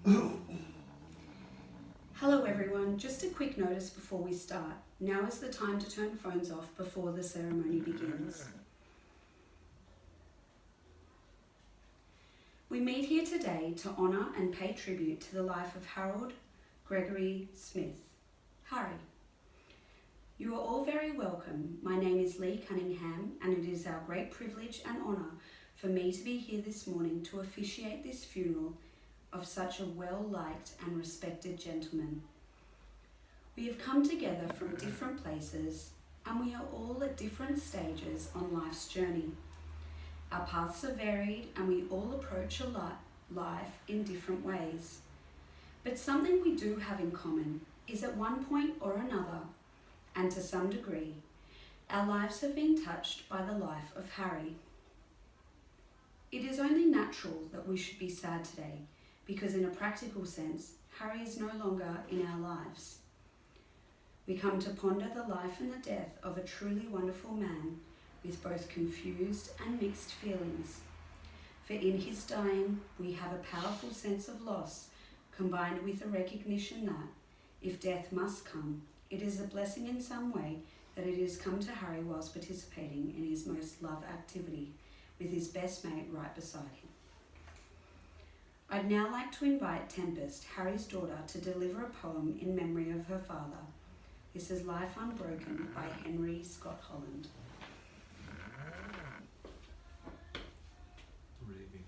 Hello everyone, just a quick notice before we start. Now is the time to turn phones off before the ceremony begins. We meet here today to honour and pay tribute to the life of Harold Gregory Smith. Harry. You are all very welcome. My name is Lee Cunningham, and it is our great privilege and honour for me to be here this morning to officiate this funeral of such a well-liked and respected gentleman. We have come together from different places, and we are all at different stages on life's journey. Our paths are varied, and we all approach life in different ways. But something we do have in common is at one point or another, and to some degree, our lives have been touched by the life of Harry. It is only natural that we should be sad today, because in a practical sense, Harry is no longer in our lives. We come to ponder the life and the death of a truly wonderful man with both confused and mixed feelings. For in his dying, we have a powerful sense of loss combined with a recognition that, if death must come, it is a blessing in some way that it has come to Harry whilst participating in his most loved activity with his best mate right beside him. I'd now like to invite Tempest, Harry's daughter, to deliver a poem in memory of her father. This is Life Unbroken by Henry Scott Holland. Reading.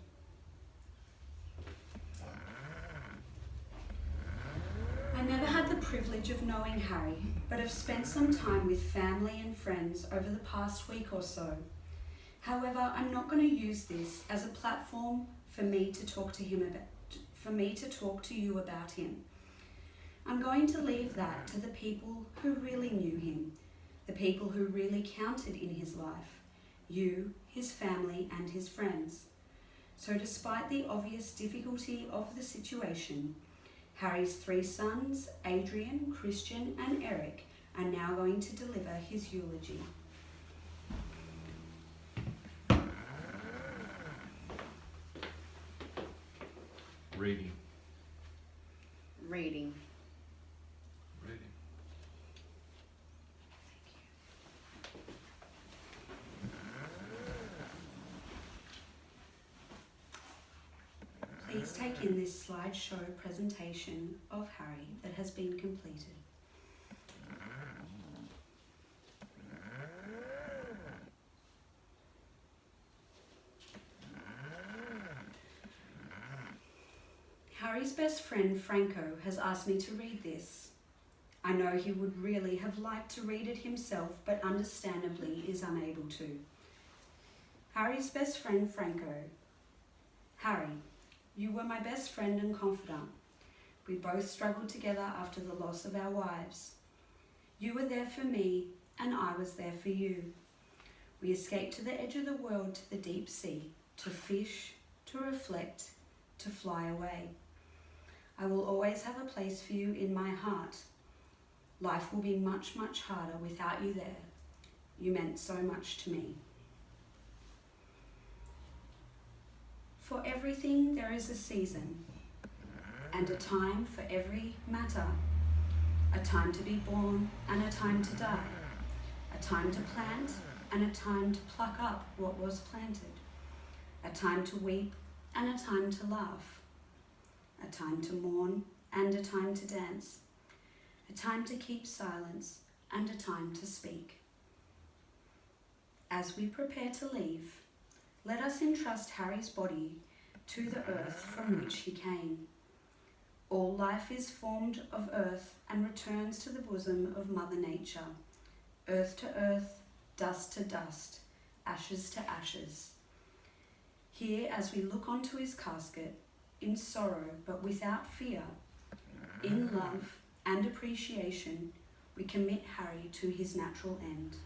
I never had the privilege of knowing Harry, but have spent some time with family and friends over the past week or so. However, I'm not going to use this as a platform for me to talk to you about him. I'm going to leave that to the people who really knew him, the people who really counted in his life, you, his family, and his friends. So despite the obvious difficulty of the situation, Harry's 3 sons, Adrian, Christian, and Eric, are now going to deliver his eulogy. Reading. Reading. Reading. Please take in this slideshow presentation of Harry that has been completed. Harry's best friend Franco has asked me to read this. I know he would really have liked to read it himself, but understandably is unable to. Harry's best friend Franco. Harry, you were my best friend and confidant. We both struggled together after the loss of our wives. You were there for me, and I was there for you. We escaped to the edge of the world, to the deep sea, to fish, to reflect, to fly away. I will always have a place for you in my heart. Life will be much, much harder without you there. You meant so much to me. For everything there is a season, and a time for every matter. A time to be born and a time to die. A time to plant and a time to pluck up what was planted. A time to weep and a time to laugh. A time to mourn and a time to dance. A time to keep silence and a time to speak. As we prepare to leave, let us entrust Harry's body to the earth from which he came. All life is formed of earth and returns to the bosom of Mother Nature. Earth to earth, dust to dust, ashes to ashes. Here, as we look onto his casket, in sorrow but without fear, in love and appreciation, we commit Harry to his natural end.